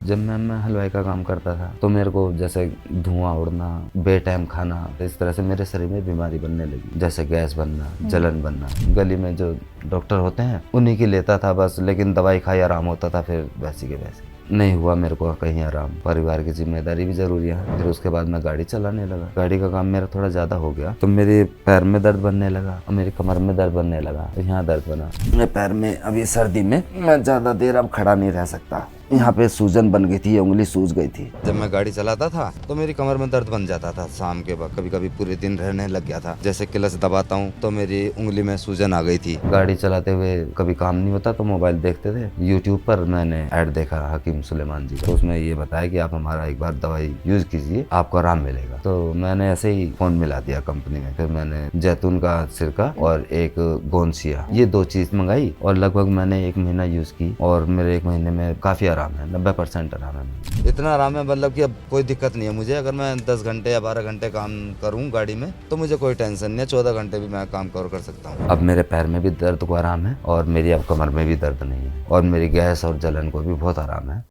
जब मैं हलवाई का काम करता था तो मेरे को जैसे धुआं उड़ना, बेटाइम खाना, तो इस तरह से मेरे शरीर में बीमारी बनने लगी, जैसे गैस बनना, जलन बनना। गली में जो डॉक्टर होते हैं उन्हीं की लेता था बस, लेकिन दवाई खाई आराम होता था, फिर वैसे के वैसे नहीं हुआ मेरे को कहीं आराम। परिवार की जिम्मेदारी भी जरूरी है। फिर उसके बाद मैं गाड़ी चलाने लगा। गाड़ी का काम मेरा थोड़ा ज्यादा हो गया तो मेरे पैर में दर्द बनने लगा और मेरी कमर में दर्द बनने लगा, तो यहाँ दर्द बना मेरे पैर में। अभी सर्दी में मैं ज्यादा देर अब खड़ा नहीं रह सकता। यहाँ पे सूजन बन गई थी, उंगली सूज गई थी। जब मैं गाड़ी चलाता था तो मेरी कमर में दर्द बन जाता था शाम के वक्त, कभी कभी पूरे दिन रहने लग गया था। जैसे क्लच दबाता हूँ तो मेरी उंगली में सूजन आ गई थी। गाड़ी चलाते हुए कभी काम नहीं होता तो मोबाइल देखते थे। यूट्यूब पर मैंने ऐड देखा हकीम सुलेमान जी का, तो उसमें ये बताया कि आप हमारा एक बार दवाई यूज कीजिए, आपको आराम मिलेगा। तो मैंने ऐसे ही फोन मिला दिया कंपनी में। फिर मैंने जैतून का सिरका और एक गोंसिया, ये 2 चीज मंगाई और लगभग मैंने 1 महीना यूज की और मेरे 1 महीने में काफी आराम है, 90% आराम है। इतना आराम है मतलब कि अब कोई दिक्कत नहीं है मुझे। अगर मैं 10 घंटे या 12 घंटे काम करूं गाड़ी में तो मुझे कोई टेंशन नहीं है। 14 घंटे भी मैं काम कवर कर सकता हूं। अब मेरे पैर में भी दर्द को आराम है और मेरी अब कमर में भी दर्द नहीं है और मेरी गैस और जलन को भी बहुत आराम है।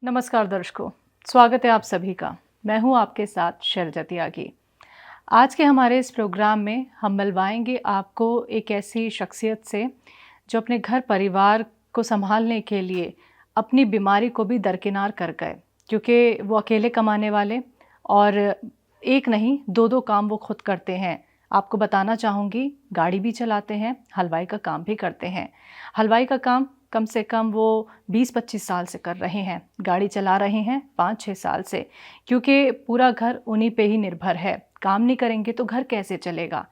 नमस्कार दर्शकों, स्वागत है आप सभी का। मैं हूं आपके साथ शैलजा त्यागी। आज के हमारे इस प्रोग्राम में हम मिलवाएंगे आपको एक ऐसी शख्सियत से जो अपने घर परिवार को संभालने के लिए अपनी बीमारी को भी दरकिनार कर गए, क्योंकि वो अकेले कमाने वाले और एक नहीं 2-2 काम वो खुद करते हैं। आपको बताना चाहूँगी, गाड़ी भी चलाते हैं, हलवाई का काम भी करते हैं। हलवाई का काम कम से कम वो 20-25 साल से कर रहे हैं, गाड़ी चला रहे हैं 5-6 साल से, क्योंकि पूरा घर उन्हीं पे ही निर्भर है। काम नहीं करेंगे तो घर कैसे चलेगा।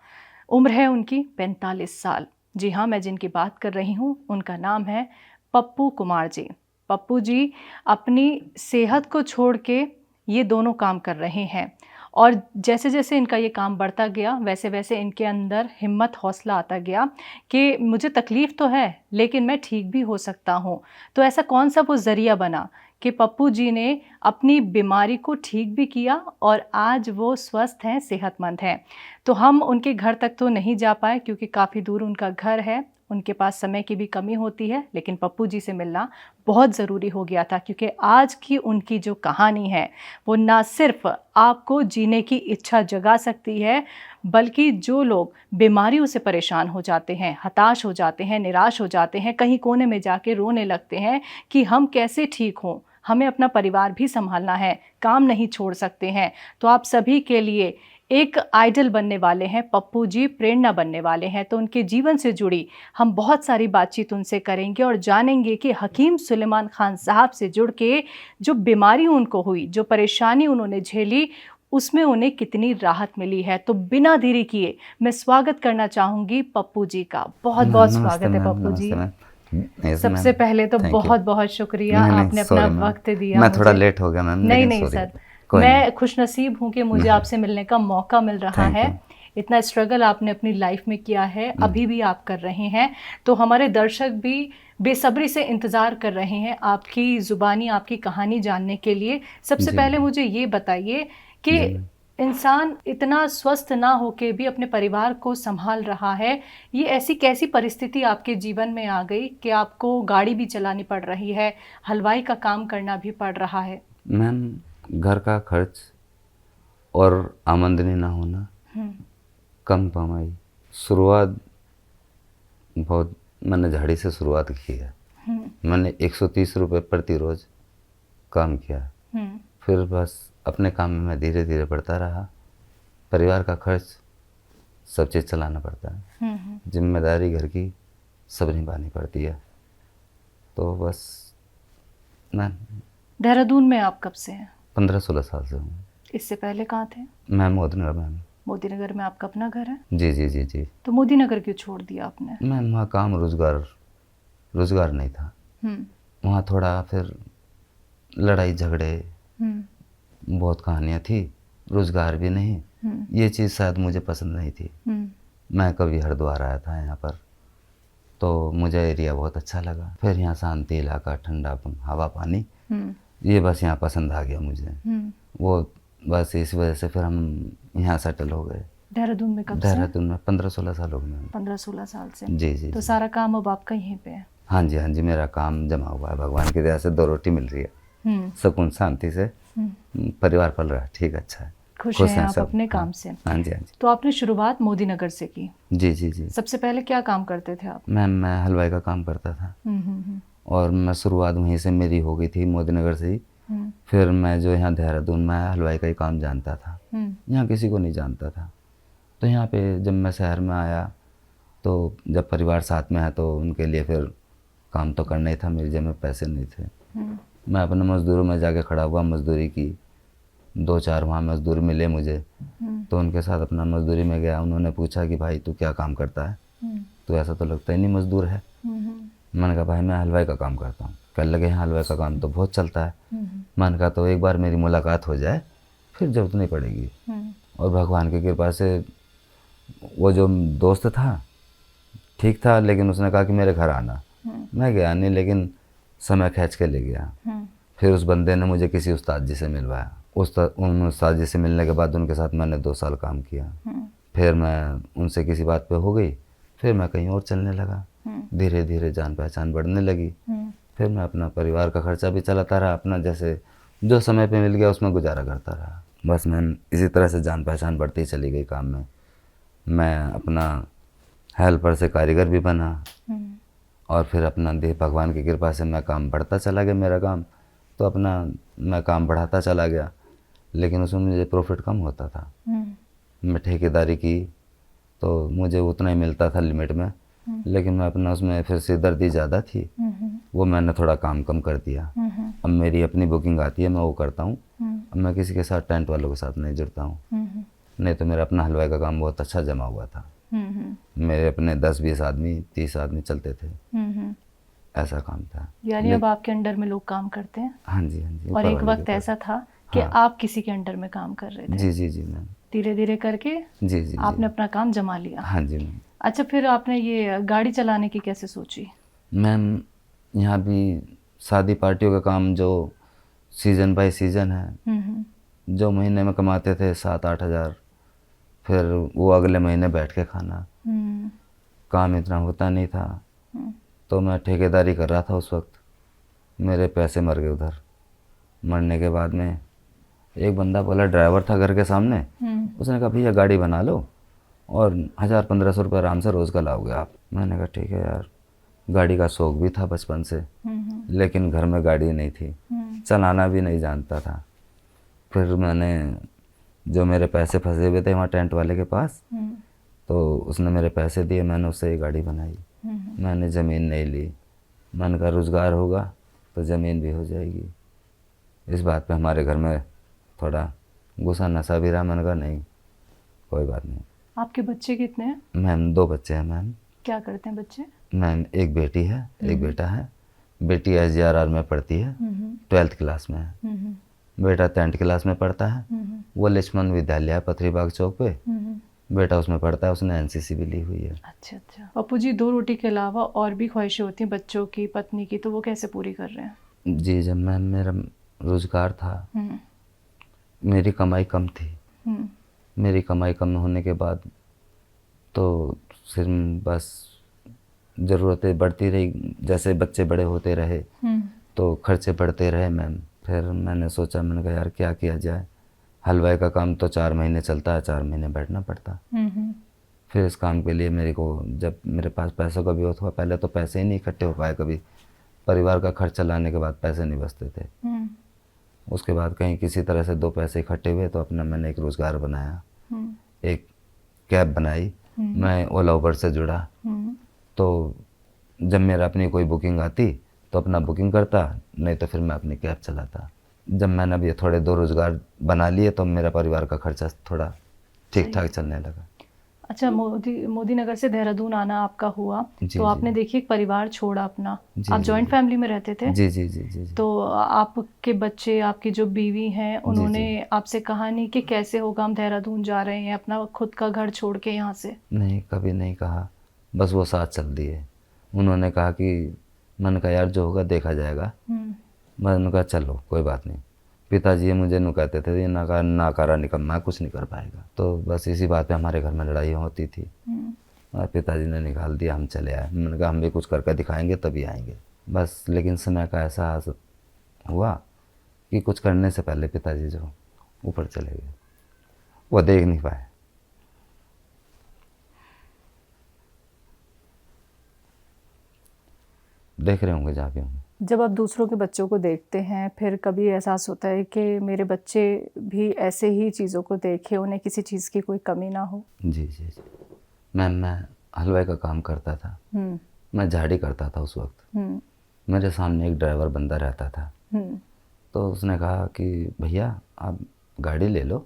उम्र है उनकी 45 साल। जी हाँ, मैं जिनकी बात कर रही हूँ उनका नाम है पप्पू कुमार जी। पप्पू जी अपनी सेहत को छोड़ के ये दोनों काम कर रहे हैं और जैसे जैसे इनका ये काम बढ़ता गया वैसे वैसे इनके अंदर हिम्मत हौसला आता गया कि मुझे तकलीफ़ तो है लेकिन मैं ठीक भी हो सकता हूँ। तो ऐसा कौन सा वो ज़रिया बना कि पप्पू जी ने अपनी बीमारी को ठीक भी किया और आज वो स्वस्थ हैं, सेहतमंद हैं। तो हम उनके घर तक तो नहीं जा पाए क्योंकि काफ़ी दूर उनका घर है, उनके पास समय की भी कमी होती है, लेकिन पप्पू जी से मिलना बहुत ज़रूरी हो गया था क्योंकि आज की उनकी जो कहानी है वो ना सिर्फ आपको जीने की इच्छा जगा सकती है, बल्कि जो लोग बीमारियों से परेशान हो जाते हैं, हताश हो जाते हैं, निराश हो जाते हैं, कहीं कोने में जाके रोने लगते हैं कि हम कैसे ठीक हों, हमें अपना परिवार भी संभालना है, काम नहीं छोड़ सकते हैं, तो आप सभी के लिए एक आइडल बनने वाले हैं पप्पू जी, प्रेरणा बनने वाले हैं। तो उनके जीवन से जुड़ी हम बहुत सारी बातचीत उनसे करेंगे और जानेंगे कि हकीम सुलेमान खान साहब से जुड़ के जो बीमारी उनको हुई, जो परेशानी उन्होंने झेली, उसमें उन्हें कितनी राहत मिली है। तो बिना देरी किए मैं स्वागत करना चाहूँगी पप्पू जी का। बहुत बहुत नमस्ते स्वागत है मैम, पप्पू जी। नमस्ते मैम। यस मैम, सबसे पहले तो थैंक यू। बहुत बहुत शुक्रिया, नहीं नहीं, आपने अपना सॉरी मैम, वक्त दिया मैं थोड़ा मुझे। लेट हो गया मैम, नहीं लेकिन नहीं सॉरी। सर, कोई नहीं, मैं खुशनसीब हूँ कि मुझे नहीं, आपसे मिलने का मौका मिल रहा थैंक है। यू। इतना स्ट्रगल आपने अपनी लाइफ में किया है, अभी भी आप कर रहे हैं, तो हमारे दर्शक भी बेसब्री से इंतज़ार कर रहे हैं आपकी ज़ुबानी, आपकी कहानी जानने के लिए। सबसे जी पहले मैम, मुझे ये बताइए कि जी मैम। इंसान इतना स्वस्थ ना होके भी अपने परिवार को संभाल रहा है, ये ऐसी कैसी परिस्थिति आपके जीवन में आ गई कि आपको गाड़ी भी चलानी पड़ रही है, हलवाई का काम करना भी पड़ रहा है? मैम, घर का खर्च और आमदनी ना होना, हम्म, कम कमाई, शुरुआत बहुत, मैंने झाड़ी से शुरुआत की है। मैंने 130 रुपये प्रति रोज़ काम किया। हम्म, फिर बस अपने काम में मैं धीरे धीरे बढ़ता रहा। परिवार का खर्च, सब चीज़ चलाना पड़ता है, जिम्मेदारी घर की सब निभानी पड़ती है। तो बस मैं देहरादून में आप कब से हैं? 15-16 साल से हूँ। इससे पहले कहाँ थे? मैं मोदनगर में हूँ। मोदी नगर में आपका अपना घर है? जी जी जी जी। तो मोदी नगर क्यों छोड़ दिया आपने? मैम, वहाँ काम रोज़गार रोज़गार नहीं था। हम्म, वहाँ थोड़ा फिर लड़ाई झगड़े, हम्म, बहुत कहानियाँ थी, रोज़गार भी नहीं। ये चीज़ शायद मुझे पसंद नहीं थी। मैं कभी हरिद्वार आया था यहाँ पर, तो मुझे एरिया बहुत अच्छा लगा। फिर यहाँ शांति इलाका, ठंडा हवा पानी, ये बस यहाँ पसंद आ गया मुझे। वो बस इस वजह से फिर हम यहाँ सेटल हो गए। देहरादून में कब से? देहरादून में 15-16 साल हो गए मैम। 15-16 साल से। जी जी तो जी। सारा काम अब आपका यहीं पे है? हाँ जी, हाँ जी, मेरा काम जमा हुआ है, भगवान की दया से 2 रोटी मिल रही है, सुकून शांति से परिवार पल रहा है, ठीक अच्छा है, खुश हैं आप सब। अपने हाँ, काम से। हाँ जी, हाँ जी, तो आपने शुरुआत मोदी नगर से की। जी जी जी। सबसे पहले क्या काम करते थे आप? मैम मैं हलवाई का काम करता था हम्म। और मैं शुरुआत वहीं से मेरी हो गई थी, मोदी नगर से ही। हम्म। फिर मैं जो यहाँ देहरादून में हलवाई का ही काम जानता था, यहाँ किसी को नहीं जानता था। तो यहाँ पे जब मैं शहर में आया तो जब परिवार साथ में है तो उनके लिए फिर काम तो करना ही था, मेरी जेब में पैसे नहीं थे। मैं अपने मज़दूरों में जाके खड़ा हुआ, मज़दूरी की, 2-4 वहाँ मज़दूर मिले मुझे, तो उनके साथ अपना मज़दूरी में गया। उन्होंने पूछा कि भाई तू क्या काम करता है, तो ऐसा तो लगता ही नहीं मज़दूर है। मैंने कहा भाई मैं हलवाई का काम करता हूँ। कहने लगे यहाँ हलवाई का काम तो बहुत चलता है। मैंने कहा तो एक बार मेरी मुलाकात हो जाए फिर जरूरत नहीं पड़ेगी। और भगवान की कृपा से वो जो दोस्त था ठीक था, लेकिन उसने कहा कि मेरे घर आना। मैं गया नहीं, लेकिन समय खींच के ले गया। फिर उस बंदे ने मुझे किसी उस्ताद जी से मिलवाया। उन उस्ताद जी से मिलने के बाद उनके साथ मैंने 2 साल काम किया। फिर मैं उनसे किसी बात पे हो गई, फिर मैं कहीं और चलने लगा। धीरे धीरे जान पहचान बढ़ने लगी। फिर मैं अपना परिवार का खर्चा भी चलाता रहा, अपना जैसे जो समय पे मिल गया उसमें गुजारा करता रहा। बस मैं इसी तरह से जान पहचान बढ़ती चली गई काम में। मैं अपना हेल्पर से कारीगर भी बना और फिर अपना देह भगवान की कृपा से मैं काम बढ़ता चला गया। मेरा काम तो अपना मैं काम बढ़ाता चला गया, लेकिन उसमें मुझे प्रॉफिट कम होता था। मैं ठेकेदारी की तो मुझे उतना ही मिलता था लिमिट में, लेकिन मैं अपना उसमें फिर सिरदर्दी ज़्यादा थी, वो मैंने थोड़ा काम कम कर दिया। अब मेरी अपनी बुकिंग आती है, मैं वो करता हूँ। अब मैं किसी के साथ टेंट वालों के साथ नहीं जुड़ता हूँ। नहीं तो मेरा अपना हलवाई का काम बहुत अच्छा जमा हुआ था। मेरे अपने 10-20 आदमी 30 आदमी चलते थे, ऐसा काम था। यानी अब आपके अंडर में लोग काम करते हैं? हाँ जी, हाँ जी। और एक वक्त ऐसा था कि आप किसी के अंडर में काम कर रहे थे? जी जी जी मैम। धीरे धीरे करके जी जी आपने अपना काम जमा लिया? हाँ जी मैम। अच्छा, फिर आपने ये गाड़ी चलाने की कैसे सोची? मैम यहाँ भी शादी पार्टियों का काम जो सीज़न बाय सीज़न है, जो महीने में कमाते थे 7-8 हज़ार, फिर वो अगले महीने बैठ के खाना। काम इतना होता नहीं था, तो मैं ठेकेदारी कर रहा था उस वक्त। मेरे पैसे मर गए उधर। मरने के बाद में एक बंदा बोला, ड्राइवर था घर के सामने, उसने कहा भैया गाड़ी बना लो और 1000-1500 रुपये आराम से रोज़ का लाओगे आप। मैंने कहा ठीक है यार। गाड़ी का शौक़ भी था बचपन से, लेकिन घर में गाड़ी नहीं थी, चलाना भी नहीं जानता था। फिर मैंने जो मेरे पैसे फंसे हुए थे वहाँ टेंट वाले के पास, तो उसने मेरे पैसे दिए, मैंने उससे ये गाड़ी बनाई। मैंने ज़मीन नहीं ली। मैंने कहा रोज़गार होगा तो ज़मीन भी हो जाएगी। इस बात पे हमारे घर में थोड़ा गुस्सा नशा भी रहा। मैंने कहा नहीं, कोई बात नहीं। आपके बच्चे कितने हैं? मैम 2 बच्चे हैं मैम। क्या करते हैं बच्चे? मैम एक बेटी है, एक बेटा है। बेटी SGRR में पढ़ती है, 12th क्लास में है। बेटा 10th क्लास में पढ़ता है, वो लक्ष्मण विद्यालय है पथरी बाग चौक पे, बेटा उसमें पढ़ता है, उसने NCC भी ली हुई है। अच्छा अच्छा। बापू जी, 2 रोटी के अलावा और भी ख्वाहिशें होती हैं बच्चों की, पत्नी की, तो वो कैसे पूरी कर रहे हैं? जी, जब मैम मेरा रोज़गार था, मेरी कमाई कम थी। मेरी कमाई कम होने के बाद तो फिर बस ज़रूरतें बढ़ती रही, जैसे बच्चे बड़े होते रहे तो खर्चे बढ़ते रहे मैम। फिर मैंने सोचा, मैंने कहा यार क्या किया जाए। हलवाई का काम तो 4 महीने चलता है, 4 महीने बैठना पड़ता। फिर इस काम के लिए मेरे को, जब मेरे पास पैसों का भी हुआ, पहले तो पैसे ही नहीं इकट्ठे हो पाए कभी। परिवार का खर्च चलाने के बाद पैसे नहीं बचते थे। उसके बाद कहीं किसी तरह से 2 पैसे इकट्ठे हुए तो अपना मैंने एक रोज़गार बनाया, एक कैब बनाई। मैं ओला उबर से जुड़ा, तो जब मेरा अपनी कोई बुकिंग आती तो अपना बुकिंग करता, नहीं तो फिर मैं अपनी कैब चलाता। जब मैंने अब ये थोड़े 2 रोज़गार बना लिए तो मेरा परिवार का खर्चा थोड़ा ठीक ठाक चलने लगा। अच्छा, मोदी नगर से देहरादून आना आपका हुआ, तो आपने देखिए एक परिवार छोड़ा अपना। आप जॉइंट फैमिली में रहते थे? जी जी जी जी। तो आपके बच्चे, आपकी जो बीवी हैं, उन्होंने आपसे कहा नहीं कि कैसे होगा, हम देहरादून जा रहे हैं अपना खुद का घर छोड़ के यहाँ से? नहीं, कभी नहीं कहा। बस वो साथ चल दिए। उन्होंने कहा कि, मैंने कहा यार जो होगा देखा जाएगा। मैंने कहा चलो कोई बात नहीं। पिताजी मुझे नु कहते थे ये नाकारा निकम्मा कुछ नहीं कर पाएगा। तो बस इसी बात पे हमारे घर में लड़ाई होती थी। और पिताजी ने निकाल दिया, हम चले आए। मैंने कहा हम भी कुछ करके दिखाएंगे तभी आएंगे बस। लेकिन समय का ऐसा हासिल हुआ कि कुछ करने से पहले पिताजी जो ऊपर चले गए, वो देख नहीं पाए। देख रहे होंगे जहाँ भी होंगे। जब आप दूसरों के बच्चों को देखते हैं, फिर कभी एहसास होता है कि मेरे बच्चे भी ऐसे ही चीज़ों को देखें, उन्हें किसी चीज़ की कोई कमी ना हो? जी जी जी। मैं हलवाई का काम करता था। मैं झाड़ी करता था उस वक्त। मेरे सामने एक ड्राइवर बंदा रहता था। तो उसने कहा कि भैया आप गाड़ी ले लो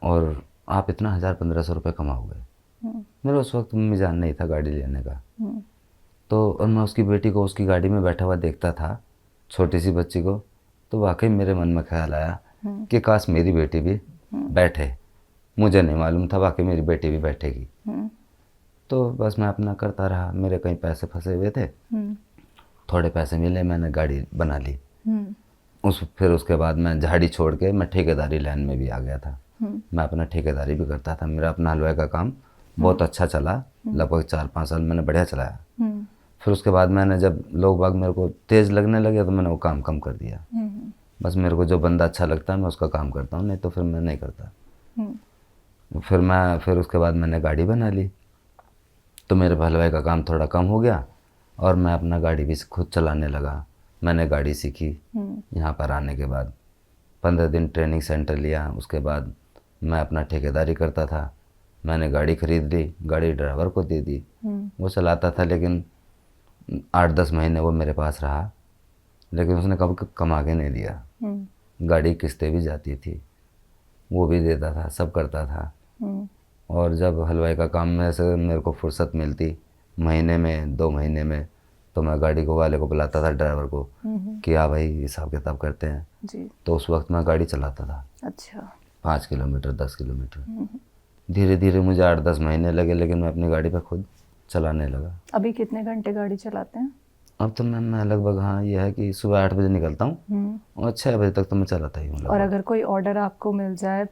और आप इतना 1000-1500 रुपये कमाओगे। मेरा उस वक्त मिजान नहीं था गाड़ी लेने का। तो और मैं उसकी बेटी को उसकी गाड़ी में बैठा हुआ देखता था, छोटी सी बच्ची को। तो वाकई मेरे मन में ख्याल आया कि काश मेरी बेटी भी बैठे। मुझे नहीं मालूम था वाकई मेरी बेटी भी बैठेगी। तो बस मैं अपना करता रहा। मेरे कहीं पैसे फंसे हुए थे, थोड़े पैसे मिले, मैंने गाड़ी बना ली। फिर उसके बाद मैं झाड़ी छोड़ के मैं ठेकेदारी लाइन में भी आ गया था। मैं अपना ठेकेदारी भी करता था। मेरा अपना हलवाई का काम बहुत अच्छा चला, लगभग 4-5 साल मैंने बढ़िया चलाया। फिर उसके बाद मैंने जब लोग बाग मेरे को तेज़ लगने लगे तो मैंने वो काम कम कर दिया। बस मेरे को जो बंदा अच्छा लगता है मैं उसका काम करता हूँ, नहीं तो फिर मैं नहीं करता। फिर उसके बाद मैंने गाड़ी बना ली, तो मेरे हलवाई का काम थोड़ा कम हो गया और मैं अपना गाड़ी भी खुद चलाने लगा। मैंने गाड़ी सीखी यहाँ पर आने के बाद। 15 दिन ट्रेनिंग सेंटर लिया। उसके बाद मैं अपना ठेकेदारी करता था। मैंने गाड़ी खरीद ली, गाड़ी ड्राइवर को दे दी, वो चलाता था। लेकिन 8-10 महीने वो मेरे पास रहा, लेकिन उसने कभी कमा के नहीं दिया। गाड़ी किस्तें भी जाती थी, वो भी देता था, सब करता था। और जब हलवाई का काम में से मेरे को फुर्सत मिलती, महीने में 2 महीने में, तो मैं गाड़ी को वाले को बुलाता था, ड्राइवर को, कि हाँ भाई हिसाब किताब करते हैं जी। तो उस वक्त मैं गाड़ी चलाता था। अच्छा। 5 किलोमीटर 10 किलोमीटर। धीरे धीरे मुझे 8-10 महीने लगे, लेकिन मैं अपनी गाड़ी पे खुद चलाने लगा। अभी कितने घंटे गाड़ी चलाते हैं? अब तो मैं लगभग, हाँ ये है कि सुबह 8 बजे निकलता हूँ और 6 बजे तक तो मैं चलाता ही हूँ। और अगर कोई ऑर्डर आपको मिल जाए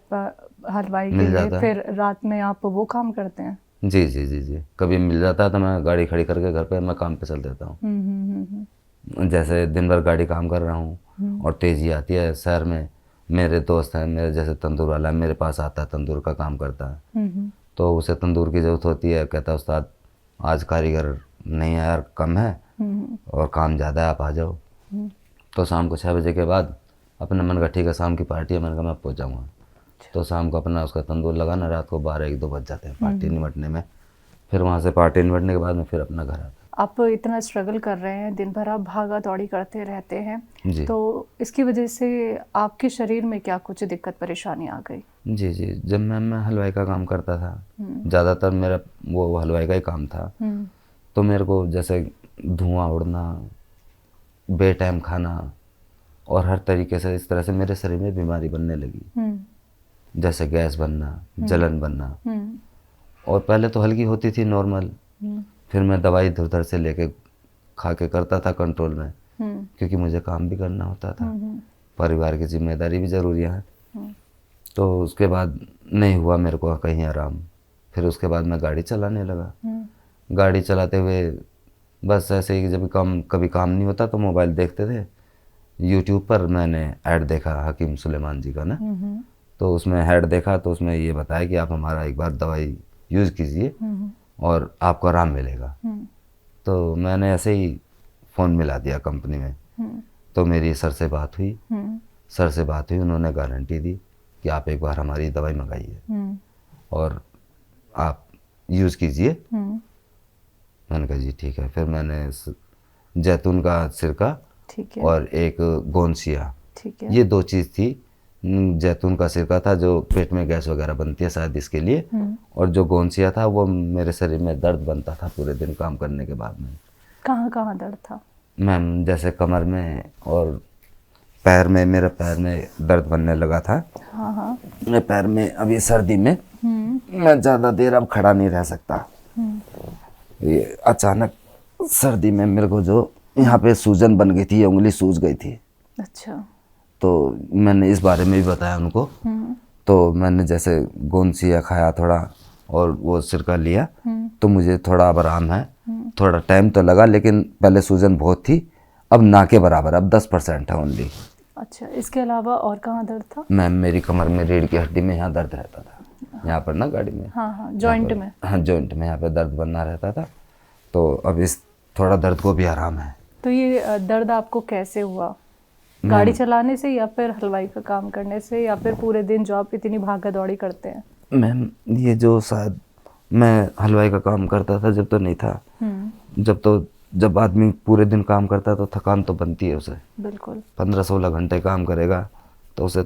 हलवाई के लिए, फिर रात में आप वो काम करते हैं? जी जी जी जी। कभी मिल जाता है तो मैं गाड़ी खड़ी करके घर पे मैं काम पे चल देता हूँ। जैसे दिन भर गाड़ी काम कर रहा हूँ और तेज़ी आती है शहर में, मेरे दोस्त हैं मेरे जैसे तंदूर वाला मेरे पास आता है, तंदूर का काम करता है, तो उसे तंदूर की ज़रूरत होती है। कहता है उस्ताद आज कारीगर नहीं है यार, कम है और काम ज़्यादा है, आप आ जाओ। तो शाम को 6 बजे के बाद अपने मन का ठीक है शाम की पार्टी है, मैंने कहा मैं पहुँच जाऊँगा। तो शाम को अपना उसका तंदूर लगाना, रात को 12-1-2 बज जाते हैं पार्टी निमटने में। फिर वहाँ से पार्टी निमटने के बाद में फिर अपना घर आता। आप इतना स्ट्रगल कर रहे हैं, दिन भर आप भागा दौड़ी करते रहते हैं जी। तो इसकी वजह से आपके शरीर में क्या कुछ दिक्कत परेशानी आ गई? जी जी। जब मैं हलवाई का काम करता था, ज़्यादातर मेरा वो हलवाई का ही काम था, तो मेरे को जैसे धुआं उड़ना, बेटाइम खाना और हर तरीके से इस तरह से मेरे शरीर में बीमारी बनने लगी। जैसे गैस बनना, जलन बनना। और पहले तो हल्की होती थी नॉर्मल, फिर मैं दवाई इधर उधर से लेके खा के करता था कंट्रोल में, क्योंकि मुझे काम भी करना होता था, परिवार की जिम्मेदारी भी ज़रूरी है। तो उसके बाद नहीं हुआ मेरे को कहीं आराम। फिर उसके बाद मैं गाड़ी चलाने लगा। गाड़ी चलाते हुए बस ऐसे ही जब कभी काम नहीं होता तो मोबाइल देखते थे। यूट्यूब पर मैंने ऐड देखा हकीम सुलेमान जी का ना, तो उसमें ऐड देखा तो उसमें ये बताया कि आप हमारा एक बार दवाई यूज़ कीजिए और आपको आराम मिलेगा। तो मैंने ऐसे ही फ़ोन मिला दिया कंपनी में। तो मेरी सर से बात हुई, उन्होंने गारंटी दी कि आप एक बार हमारी दवाई मंगाइए और आप यूज़ कीजिए। मैंने कहा जी ठीक है। फिर मैंने जैतून का सिरका और एक गोंसिया, ये 2 चीज़ थी। जैतून का सिरका था जो पेट में गैस वगैरह बनती है शायद इसके लिए, और जो गोंसिया था वो मेरे शरीर में दर्द बनता था पूरे दिन काम करने के बाद में। कहाँ दर्द था? मैम जैसे कमर में और पैर में, मेरे पैर में दर्द बनने लगा था। हाँ। मेरे पैर में अभी सर्दी में मैं ज़्यादा देर अब खड़ा नहीं रह सकता। ये अचानक सर्दी में मेरे को जो यहाँ पे सूजन बन गई थी, उंगली सूज गई थी। अच्छा। तो मैंने इस बारे में भी बताया उनको। तो मैंने जैसे गोंसिया खाया थोड़ा और वो सिरका लिया तो मुझे थोड़ा अब आराम है। थोड़ा टाइम तो लगा, लेकिन पहले सूजन बहुत थी, अब ना के बराबर, अब 10% है ओनली। अच्छा, इसके अलावा और कहाँ दर्द था? मैम मेरी कमर में, रीढ़ की हड्डी में यहाँ दर्द रहता था, यहाँ पर ना गाड़ी में। हाँ हाँ, जॉइंट में। हाँ जॉइंट में, यहाँ पे दर्द बनना रहता था। तो अब इस थोड़ा दर्द को भी आराम है। तो ये दर्द आपको कैसे हुआ? गाड़ी चलाने से, या फिर हलवाई का काम करने से, या फिर पूरे दिन जॉब इतनी भागा दौड़ी करते हैं? मैम ये जो शायद मैं हलवाई का काम करता था जब तो नहीं था, जब आदमी पूरे दिन काम करता है तो थकान तो बनती है उसे। बिल्कुल। 15-16 घंटे काम करेगा तो उसे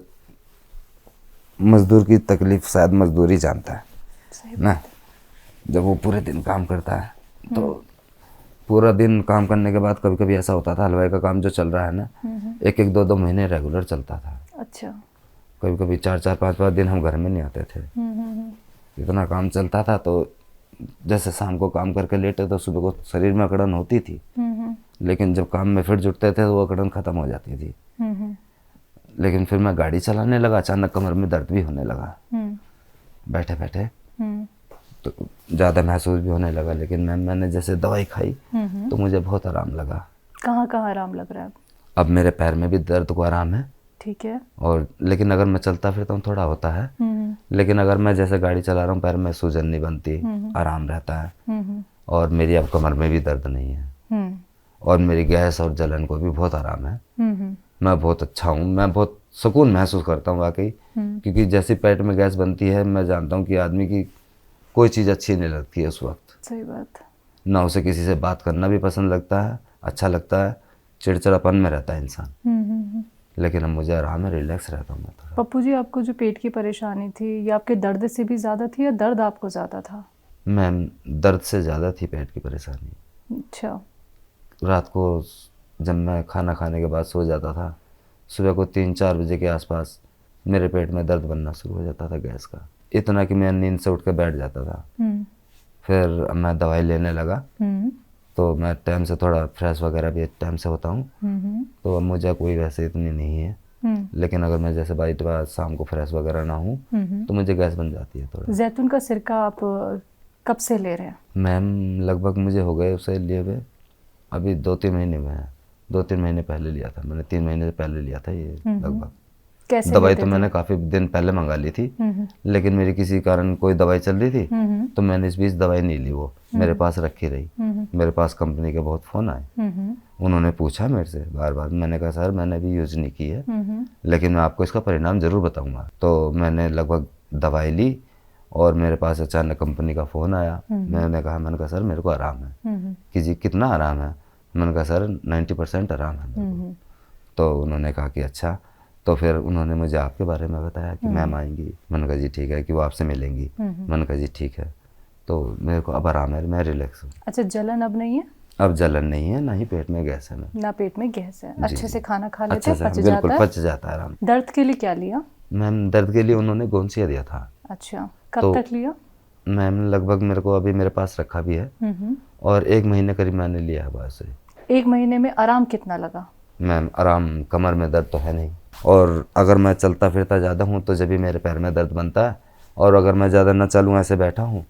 मजदूर की तकलीफ शायद मजदूर ही जानता है सही ना। जब वो पूरे दिन काम करता है तो पूरा दिन काम करने के बाद कभी कभी ऐसा होता था, हलवाई का काम जो चल रहा है ना, 1-1, 2-2 महीने रेगुलर चलता था। अच्छा। कभी कभी 4-4, 5-5 दिन हम घर में नहीं आते थे, इतना काम चलता था। तो जैसे शाम को काम करके लेटे तो सुबह को शरीर में अकड़न होती थी, लेकिन जब काम में फिर जुटते थे तो वो अकड़न खत्म हो जाती थी। लेकिन फिर मैं गाड़ी चलाने लगा, अचानक कमर में दर्द भी होने लगा बैठे बैठे, तो ज़्यादा महसूस भी होने लगा। लेकिन मैंने जैसे दवाई खाई तो मुझे बहुत आराम लगा। कहाँ कहाँ आराम लग रहा है? अब मेरे पैर में भी दर्द को आराम है। ठीक है। और लेकिन अगर मैं चलता फिरता हूँ थोड़ा होता है, लेकिन अगर मैं जैसे गाड़ी चला रहा हूँ पैर में सूजन नहीं बनती, आराम रहता है। और मेरी अब कमर में भी दर्द नहीं है, और मेरी गैस और जलन को भी बहुत आराम है। मैं बहुत अच्छा हूँ, मैं बहुत सुकून महसूस करता हूँ वाकई, क्योंकि जैसे पेट में गैस बनती है मैं जानता हूँ कि आदमी की कोई चीज़ अच्छी नहीं लगती है उस वक्त। सही बात। ना उसे किसी से बात करना भी पसंद लगता है, अच्छा लगता है, चिड़चिड़ापन में रहता है इंसान। लेकिन अब मुझे आराम है, रिलैक्स रहता हूँ मैं थोड़ा। पप्पू जी, आपको जो पेट की परेशानी थी, ये आपके दर्द से भी ज़्यादा थी या दर्द आपको ज़्यादा था? मैम दर्द से ज़्यादा थी पेट की परेशानी। अच्छा। रात को जब मैं खाना खाने के बाद सो जाता था, सुबह को 3-4 बजे के आसपास मेरे पेट में दर्द बनना शुरू हो जाता था गैस का, इतना कि मैं नींद से उठ के बैठ जाता था। फिर मैं दवाई लेने लगा तो मैं टाइम से थोड़ा फ्रेश वगैरह भी टाइम से होता हूँ, तो अब मुझे कोई वैसे इतनी नहीं है। लेकिन अगर मैं जैसे बाद शाम को फ्रेश वगैरह ना हूँ तो मुझे गैस बन जाती है थोड़ा। जैतून का सिरका आप कब से ले रहे हैं? मैम लगभग मुझे हो गए उसे लिए हुए अभी 2-3 महीने में है। 2-3 महीने पहले लिया था मैंने, 3 महीने पहले लिया था ये लगभग। कैसे दवाई तो मैंने काफ़ी दिन पहले मंगा ली थी, लेकिन मेरी किसी कारण कोई दवाई चल रही थी तो मैंने इस बीच दवाई नहीं ली, वो मेरे पास रखी रही। मेरे पास कंपनी के बहुत फ़ोन आए, उन्होंने पूछा मेरे से बार बार। मैंने कहा सर मैंने भी यूज़ नहीं की है, लेकिन मैं आपको इसका परिणाम ज़रूर बताऊँगा। तो मैंने लगभग दवाई ली और मेरे पास अचानक कंपनी का फ़ोन आया। मैंने कहा सर मेरे को आराम है। कि जी कितना आराम है? मैंने कहा सर 90% आराम है मेरे को। तो उन्होंने कहा कि अच्छा। तो फिर उन्होंने मुझे आपके बारे में बताया कि मैम आएंगी। मैंने कहा जी ठीक है, कि वो आपसे मिलेंगी। मैंने कहा जी ठीक है। तो मेरे को अब आराम है, मैं रिलैक्स हूँ। अच्छा, जलन अब नहीं है? अब जलन नहीं है, ना ही पेट में गैस है। ना पेट में गैस है। अच्छे से खाना खा लेते अच्छे हैं, से पच बिल्कुल जाता है? पच जाता है आराम। दर्द के लिए क्या लिया? मैम दर्द के लिए उन्होंने गोंसिया दिया था। अच्छा, कब तक लिया? मैम लगभग मेरे को अभी मेरे पास रखा भी है और 1 महीने करीब मैंने लिया है बस। 1 महीने में आराम कितना लगा? मैम आराम, कमर में दर्द तो है नहीं, और अगर मैं चलता फिरता ज़्यादा हूँ तो जब भी मेरे पैर में दर्द बनता है, और अगर मैं ज़्यादा ना चलूँ ऐसे बैठा हूँ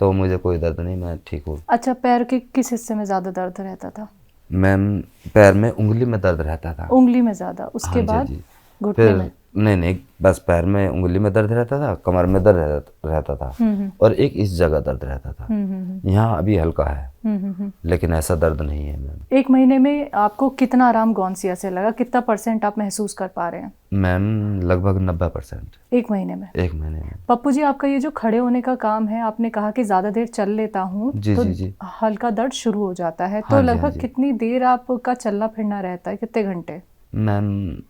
तो मुझे कोई दर्द नहीं, मैं ठीक हूँ। अच्छा, पैर के किस हिस्से में ज़्यादा दर्द रहता था? मैम पैर में उंगली में दर्द रहता था। उंगली में ज़्यादा, उसके हाँ बाद जी। घुटने फिर में? नहीं, बस पैर में उंगली में दर्द रहता था, कमर में दर्द रहता था, और एक इस जगह दर्द रहता था। यहाँ अभी हल्का है, लेकिन ऐसा दर्द नहीं है मैम। 1 महीने में आपको कितना आराम गोंसिया से लगा? कितना % आप महसूस कर पा रहे हैं? मैम लगभग 90%। 1 महीने में? 1 महीने में। पप्पू जी, आपका ये जो खड़े होने का काम है, आपने कहा कि ज़्यादा देर चल लेता हूँ तो हल्का दर्द शुरू हो जाता है, तो लगभग कितनी देर आपका चलना फिरना रहता है, कितने घंटे? मैम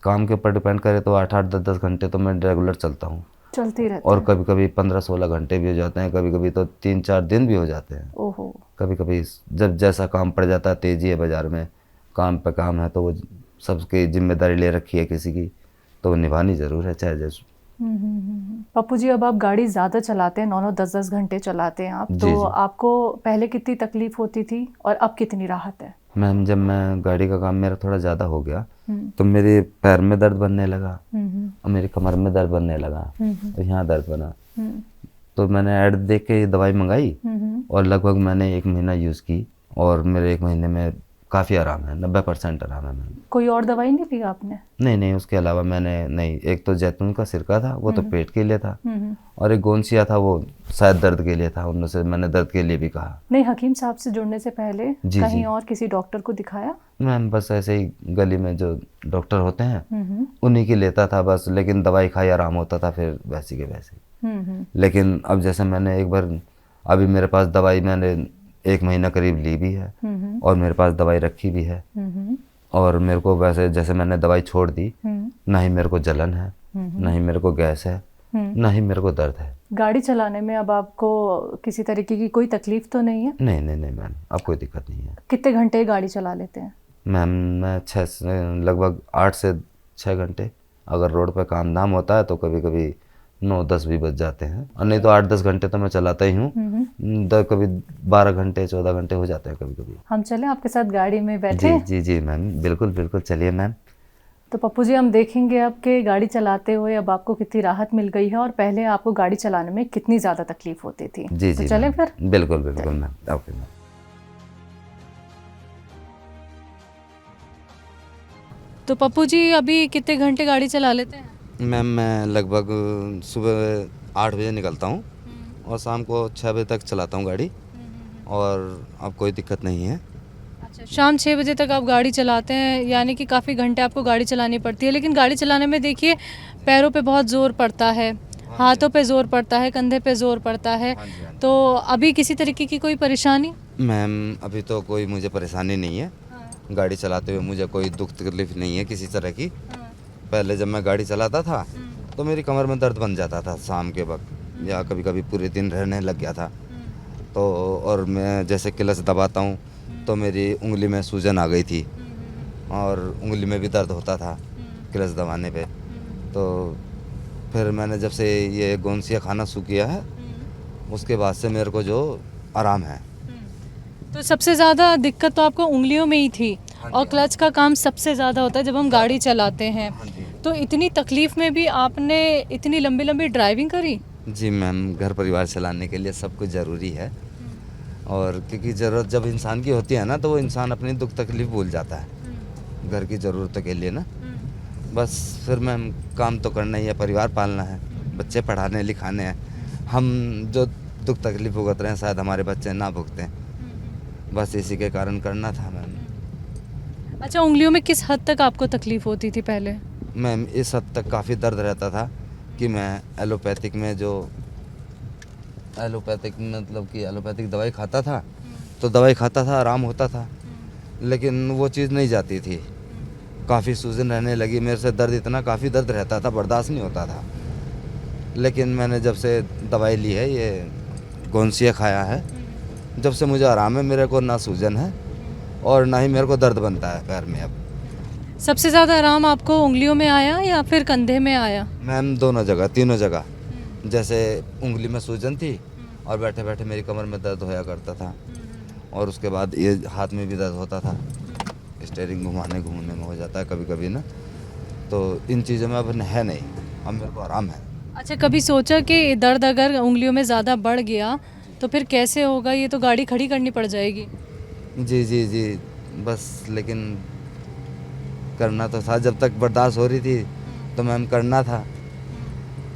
काम के ऊपर डिपेंड करे तो 8-8, 10-10 घंटे तो मैं रेगुलर चलता हूँ। चलते रहते और कभी कभी 15-16 घंटे भी हो जाते हैं, कभी कभी तो 3-4 दिन भी हो जाते हैं। ओहो। कभी कभी जब जैसा काम पड़ जाता है, तेजी है बाज़ार में, काम पे काम है, तो वो सबकी जिम्मेदारी ले रखी है किसी की, तो वो निभानी ज़रूर है चाहे जैसे। पप्पू जी, अब आप गाड़ी ज़्यादा चलाते हैं, 9-9, 10-10 घंटे चलाते हैं आप, तो आपको पहले कितनी तकलीफ होती थी और अब कितनी राहत है? मैम जब मैं गाड़ी का काम मेरा थोड़ा ज़्यादा हो गया तो मेरे पैर में दर्द बनने लगा और मेरी कमर में दर्द बनने लगा और यहाँ दर्द बना। तो मैंने ऐड देख के ये दवाई मंगाई और लगभग मैंने 1 महीना यूज़ की और मेरे 1 महीने में काफ़ी आराम है, 90% आराम है मैम। कोई और दवाई नहीं ली आपने? नहीं, उसके अलावा मैंने नहीं, एक तो जैतून का सिरका था, वो तो पेट के लिए था, और एक गोंसिया था, वो शायद दर्द के लिए था, उनमें से मैंने दर्द के लिए भी कहा। नहीं, हकीम साहब से जुड़ने से पहले जी, कहीं जी। और किसी डॉक्टर को दिखाया? मैम बस ऐसे ही गली में जो डॉक्टर होते हैं उन्हीं की लेता था बस, लेकिन दवाई खाई आराम होता था फिर वैसे के वैसे। लेकिन अब जैसे मैंने एक बार, अभी मेरे पास दवाई मैंने 1 महीना करीब ली भी है और मेरे पास दवाई रखी भी है, और मेरे को वैसे जैसे मैंने दवाई छोड़ दी, ना ही मेरे को जलन है, ना ही मेरे को गैस है, ना ही मेरे को दर्द है। गाड़ी चलाने में अब आपको किसी तरीके की कोई तकलीफ तो नहीं है? नहीं मैम, अब कोई दिक्कत नहीं है। कितने घंटे गाड़ी चला लेते हैं? मैम मैं लगभग 8 से 6 घंटे, अगर रोड पे काम धाम होता है तो कभी कभी 9-10 भी बज जाते हैं, और नहीं तो 8-10 घंटे तो मैं चलाता ही हूँ। कभी 12 घंटे 14 घंटे हो जाते हैं कभी कभी। हम चले आपके साथ गाड़ी में बैठे? जी मैम, बिल्कुल चलिए मैम। तो पप्पू जी, हम देखेंगे अब कि गाड़ी चलाते हुए अब आपको कितनी राहत मिल गई है और पहले आपको गाड़ी चलाने में कितनी ज़्यादा तकलीफ होती थी। जी तो चलें फिर? बिल्कुल मैम, ओके मैम। तो पप्पू जी, अभी कितने घंटे गाड़ी चला लेते हैं? मैम मैं लगभग सुबह 8 बजे निकलता हूँ और शाम को 6 बजे तक चलाता हूँ गाड़ी, और अब कोई दिक्कत नहीं है। अच्छा, शाम 6 बजे तक आप गाड़ी चलाते हैं, यानी कि काफ़ी घंटे आपको गाड़ी चलानी पड़ती है। लेकिन गाड़ी चलाने में देखिए, पैरों पे बहुत ज़ोर पड़ता है, हाथों पे ज़ोर पड़ता है, कंधे पे ज़ोर पड़ता है। तो अभी किसी तरीके की कोई परेशानी? मैम अभी तो कोई मुझे परेशानी नहीं है, गाड़ी चलाते हुए मुझे कोई दुख तकलीफ नहीं है किसी तरह की। पहले जब मैं गाड़ी चलाता था तो मेरी कमर में दर्द बन जाता था शाम के वक्त, या कभी कभी पूरे दिन रहने लग गया था। तो और मैं जैसे क्लच दबाता हूँ तो मेरी उंगली में सूजन आ गई थी, और उंगली में भी दर्द होता था क्लच दबाने पे। तो फिर मैंने जब से ये गोंसिया खाना शुरू किया है, उसके बाद से मेरे को जो आराम है। तो सबसे ज़्यादा दिक्कत तो आपको उंगलियों में ही थी, और क्लच का काम सबसे ज़्यादा होता है जब हम गाड़ी चलाते हैं। तो इतनी तकलीफ़ में भी आपने इतनी लंबी लंबी ड्राइविंग करी? जी मैम, घर परिवार चलाने के लिए सब कुछ ज़रूरी है, और क्योंकि ज़रूरत जब इंसान की होती है ना, तो वो इंसान अपनी दुख तकलीफ भूल जाता है घर की ज़रूरतों के लिए ना। बस फिर मैम काम तो करना ही है, परिवार पालना है, बच्चे पढ़ाने लिखाने हैं। हम जो दुख तकलीफ भुगत रहे हैं शायद हमारे बच्चे ना भुगतें, बस इसी के कारण करना था मैम। अच्छा, उंगलियों में किस हद तक आपको तकलीफ़ होती थी पहले? मैम इस हद तक काफ़ी दर्द रहता था कि मैं एलोपैथिक में जो एलोपैथिक दवाई खाता था, तो दवाई खाता था आराम होता था, लेकिन वो चीज़ नहीं जाती थी। काफ़ी सूजन रहने लगी मेरे से, दर्द इतना काफ़ी दर्द रहता था, बर्दाश्त नहीं होता था। लेकिन मैंने जब से दवाई ली है, ये गोंसिया खाया है, जब से मुझे आराम है। मेरे को ना सूजन है और ना ही मेरे को दर्द बनता है पैर में अब। सबसे ज़्यादा आराम आपको उंगलियों में आया या फिर कंधे में आया? मैम दोनों जगह, तीनों जगह। जैसे उंगली में सूजन थी और बैठे बैठे मेरी कमर में दर्द होया करता था, और उसके बाद ये हाथ में भी दर्द होता था, स्टीयरिंग घूमने में हो जाता है कभी कभी ना। तो इन चीज़ों में अब है नहीं, अब मेरे को आराम है। अच्छा, कभी सोचा कि दर्द अगर उंगलियों में ज़्यादा बढ़ गया तो फिर कैसे होगा? ये तो गाड़ी खड़ी करनी पड़ जाएगी। जी, बस लेकिन करना तो था, जब तक बर्दाश्त हो रही थी तो मैम करना था,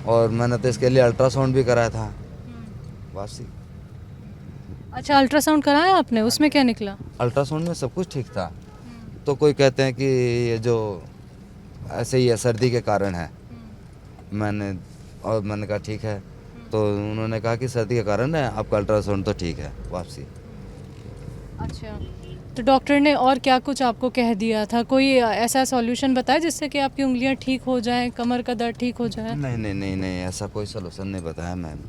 और मैंने तो इसके लिए अल्ट्रासाउंड भी कराया था वापसी। अच्छा, अल्ट्रासाउंड कराया आपने? उसमें क्या निकला? अल्ट्रासाउंड में सब कुछ ठीक था, तो कोई कहते हैं कि ये जो ऐसे ही है, सर्दी के कारण है। मैंने कहा ठीक है, तो उन्होंने कहा कि सर्दी के कारण है, आपका अल्ट्रासाउंड तो ठीक है, वापसी। अच्छा, तो डॉक्टर ने और क्या कुछ आपको कह दिया था? कोई ऐसा सॉल्यूशन बताया जिससे कि आपकी उंगलियां ठीक हो जाएं, कमर का दर्द ठीक हो जाए? नहीं, ऐसा कोई सलूशन नहीं बताया मैम।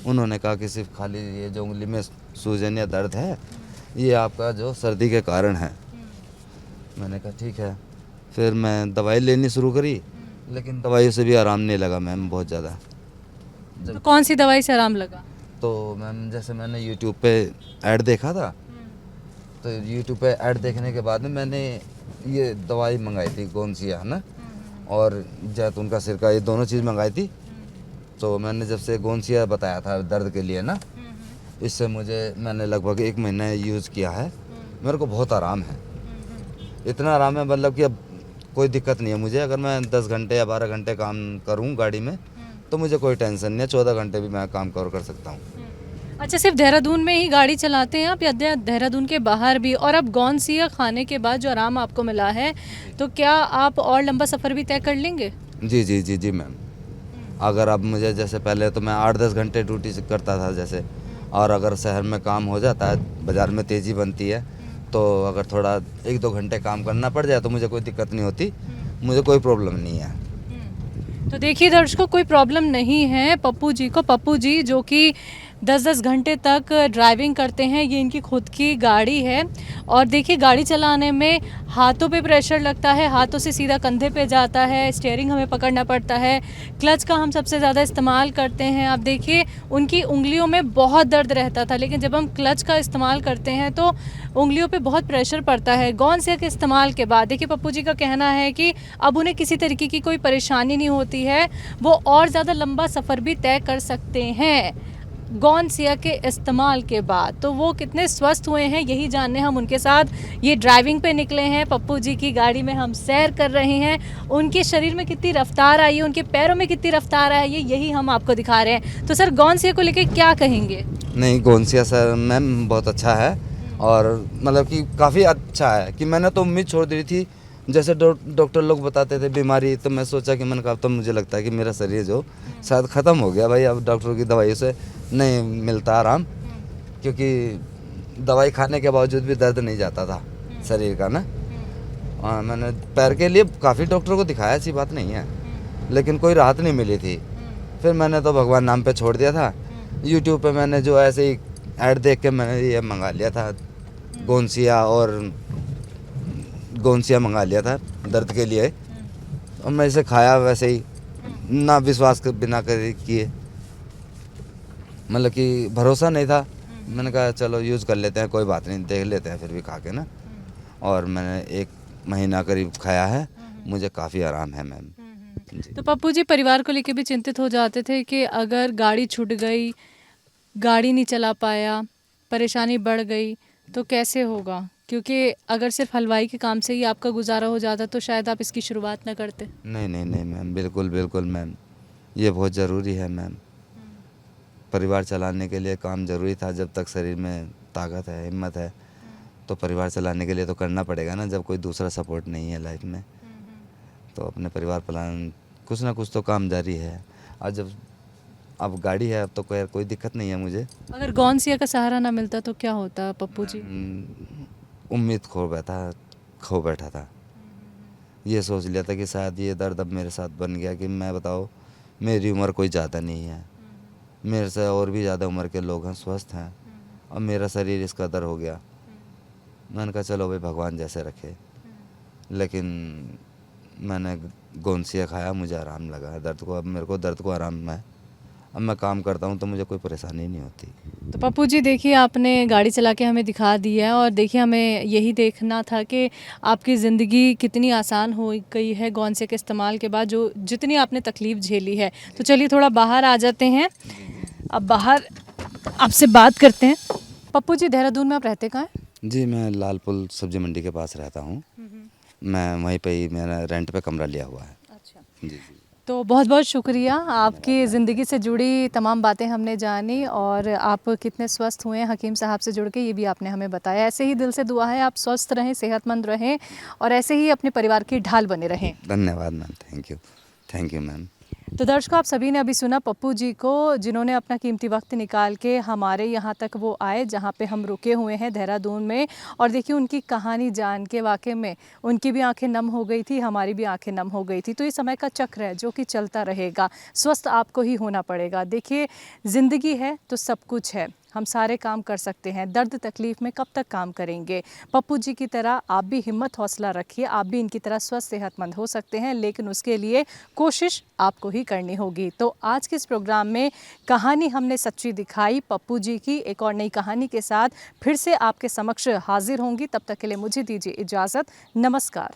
उन्होंने कहा कि सिर्फ खाली ये जो उंगली में सूजन या दर्द है, ये आपका जो सर्दी के कारण है। मैंने कहा ठीक है, फिर मैं दवाई लेनी शुरू करी, लेकिन दवाई से भी आराम नहीं लगा मैम, बहुत ज़्यादा। तो कौन सी दवाई से आराम लगा? तो मैम जैसे मैंने यूट्यूब पे ऐड देखा था, तो यूट्यूब पे ऐड देखने के बाद में मैंने ये दवाई मंगाई थी, गोंसिया है ना, और जैतून का सिरका, ये दोनों चीज़ मंगाई थी। तो मैंने जब से गोंसिया बताया था दर्द के लिए ना, इससे मैंने लगभग 1 महीना यूज़ किया है। मेरे को बहुत आराम है, इतना आराम है मतलब कि अब कोई दिक्कत नहीं है मुझे। अगर मैं 10 घंटे या 12 घंटे काम करूं गाड़ी में तो मुझे कोई टेंशन नहीं है, 14 घंटे भी मैं काम कवर कर सकता हूं। अच्छा, सिर्फ देहरादून में ही गाड़ी चलाते हैं आप या देहरादून के बाहर भी? और अब गोंसिया खाने के बाद जो आराम आपको मिला है, तो क्या आप और लंबा सफ़र भी तय कर लेंगे? जी जी जी जी मैम। अगर अब मुझे जैसे पहले तो मैं 8-10 घंटे ड्यूटी करता था जैसे, और अगर शहर में काम हो जाता है, बाज़ार में तेज़ी बनती है, तो अगर थोड़ा 1-2 घंटे काम करना पड़ जाए तो मुझे कोई दिक्कत नहीं होती, मुझे कोई प्रॉब्लम नहीं है। तो देखिए दर्शकों, कोई प्रॉब्लम नहीं है पप्पू जी को। पप्पू जी जो कि 10-10 घंटे तक ड्राइविंग करते हैं, ये इनकी खुद की गाड़ी है। और देखिए गाड़ी चलाने में हाथों पे प्रेशर लगता है, हाथों से सीधा कंधे पे जाता है, स्टीयरिंग हमें पकड़ना पड़ता है, क्लच का हम सबसे ज़्यादा इस्तेमाल करते हैं। आप देखिए उनकी उंगलियों में बहुत दर्द रहता था, लेकिन जब हम क्लच का इस्तेमाल करते हैं तो उंगलियों पे बहुत प्रेशर पड़ता है। गोंसिया के इस्तेमाल के बाद देखिए पप्पू जी का कहना है कि अब उन्हें किसी तरीके की कोई परेशानी नहीं होती है, वो और ज़्यादा लंबा सफ़र भी तय कर सकते हैं गोंसिया के इस्तेमाल के बाद। तो वो कितने स्वस्थ हुए हैं यही जानने हम उनके साथ ये ड्राइविंग पे निकले हैं। पप्पू जी की गाड़ी में हम सैर कर रहे हैं। उनके शरीर में कितनी रफ्तार आई है, उनके पैरों में कितनी रफ्तार आई है, यही हम आपको दिखा रहे हैं। तो सर गोंसिया को लेके क्या कहेंगे? नहीं, गोंसिया सर मैम बहुत अच्छा है, और मतलब कि काफ़ी अच्छा है कि मैंने तो उम्मीद छोड़ दी थी। जैसे डॉक्टर लोग बताते थे बीमारी, तो मैं सोचा कि मैंने कहा तो मुझे लगता है कि मेरा शरीर जो शायद ख़त्म हो गया भाई, अब डॉक्टर की दवाई से नहीं मिलता आराम, क्योंकि दवाई खाने के बावजूद भी दर्द नहीं जाता था शरीर का ना। मैंने पैर के लिए काफ़ी डॉक्टरों को दिखाया, ऐसी बात नहीं है, लेकिन कोई राहत नहीं मिली थी। फिर मैंने तो भगवान नाम पे छोड़ दिया था। यूट्यूब पे मैंने जो ऐसे ही ऐड देख के मैंने ये मंगा लिया था गोंसिया मंगा लिया था दर्द के लिए, और मैं इसे खाया वैसे ही ना विश्वास के बिना किए, मतलब कि भरोसा नहीं था। मैंने कहा चलो यूज़ कर लेते हैं, कोई बात नहीं, देख लेते हैं फिर भी खा के ना। और मैंने 1 महीना करीब खाया है, मुझे काफ़ी आराम है मैम जी। तो पप्पू जी परिवार को लेके भी चिंतित हो जाते थे कि अगर गाड़ी छूट गई, गाड़ी नहीं चला पाया, परेशानी बढ़ गई तो कैसे होगा? क्योंकि अगर सिर्फ हलवाई के काम से ही आपका गुजारा हो जाता तो शायद आप इसकी शुरुआत ना करते। नहीं नहीं नहीं मैम, बिल्कुल बिल्कुल मैम, ये बहुत ज़रूरी है मैम। परिवार चलाने के लिए काम ज़रूरी था। जब तक शरीर में ताकत है, हिम्मत है, तो परिवार चलाने के लिए तो करना पड़ेगा ना। जब कोई दूसरा सपोर्ट नहीं है लाइफ में, तो अपने परिवार पालन कुछ ना कुछ तो काम जारी है। और जब अब गाड़ी है, अब तो कोई दिक्कत नहीं है मुझे। अगर गोंसिया का सहारा ना मिलता तो क्या होता पप्पू जी? उम्मीद खो बैठा था। ये सोच लिया था कि शायद ये दर्द अब मेरे साथ बन गया कि मैं बताओ, मेरी उम्र कोई ज़्यादा नहीं है, मेरे से और भी ज़्यादा उम्र के लोग हैं, स्वस्थ हैं, और मेरा शरीर इस कदर हो गया। मैंने कहा चलो भाई भगवान जैसे रखे, लेकिन मैंने गोंसिया खाया, मुझे आराम लगा है दर्द को। अब मेरे को दर्द को आराम है, अब मैं काम करता हूँ तो मुझे कोई परेशानी नहीं होती। तो पप्पू जी देखिए आपने गाड़ी चला के हमें दिखा दी है, और देखिए हमें यही देखना था कि आपकी ज़िंदगी कितनी आसान हो गई है गोंसिया के इस्तेमाल के बाद, जो जितनी आपने तकलीफ़ झेली है। तो चलिए थोड़ा बाहर आ जाते हैं, अब बाहर आपसे बात करते हैं। पप्पू जी देहरादून में आप रहते कहाँ हैं? जी, मैं लालपुर सब्जी मंडी के पास रहता हूँ। मैं वहीं पे ही, मैंने रेंट पे कमरा लिया हुआ है। अच्छा, जी जी। तो बहुत बहुत शुक्रिया, आपकी ज़िंदगी से जुड़ी तमाम बातें हमने जानी, और आप कितने स्वस्थ हुए हैं हकीम साहब से जुड़ के ये भी आपने हमें बताया। ऐसे ही दिल से दुआ है आप स्वस्थ रहें, सेहतमंद रहें, और ऐसे ही अपने परिवार की ढाल बने रहें। धन्यवाद मैम, थैंक यू मैम। तो दर्शकों, आप सभी ने अभी सुना पप्पू जी को, जिन्होंने अपना कीमती वक्त निकाल के हमारे यहाँ तक वो आए जहाँ पे हम रुके हुए हैं देहरादून में। और देखिए उनकी कहानी जान के वाकई में उनकी भी आंखें नम हो गई थी, हमारी भी आंखें नम हो गई थी। तो ये समय का चक्र है जो कि चलता रहेगा, स्वस्थ आपको ही होना पड़ेगा। देखिए ज़िंदगी है तो सब कुछ है, हम सारे काम कर सकते हैं, दर्द तकलीफ़ में कब तक काम करेंगे। पप्पू जी की तरह आप भी हिम्मत हौसला रखिए, आप भी इनकी तरह स्वस्थ सेहतमंद हो सकते हैं, लेकिन उसके लिए कोशिश आपको ही करनी होगी। तो आज के इस प्रोग्राम में कहानी हमने सच्ची दिखाई पप्पू जी की। एक और नई कहानी के साथ फिर से आपके समक्ष हाजिर होंगी, तब तक के लिए मुझे दीजिए इजाज़त। नमस्कार।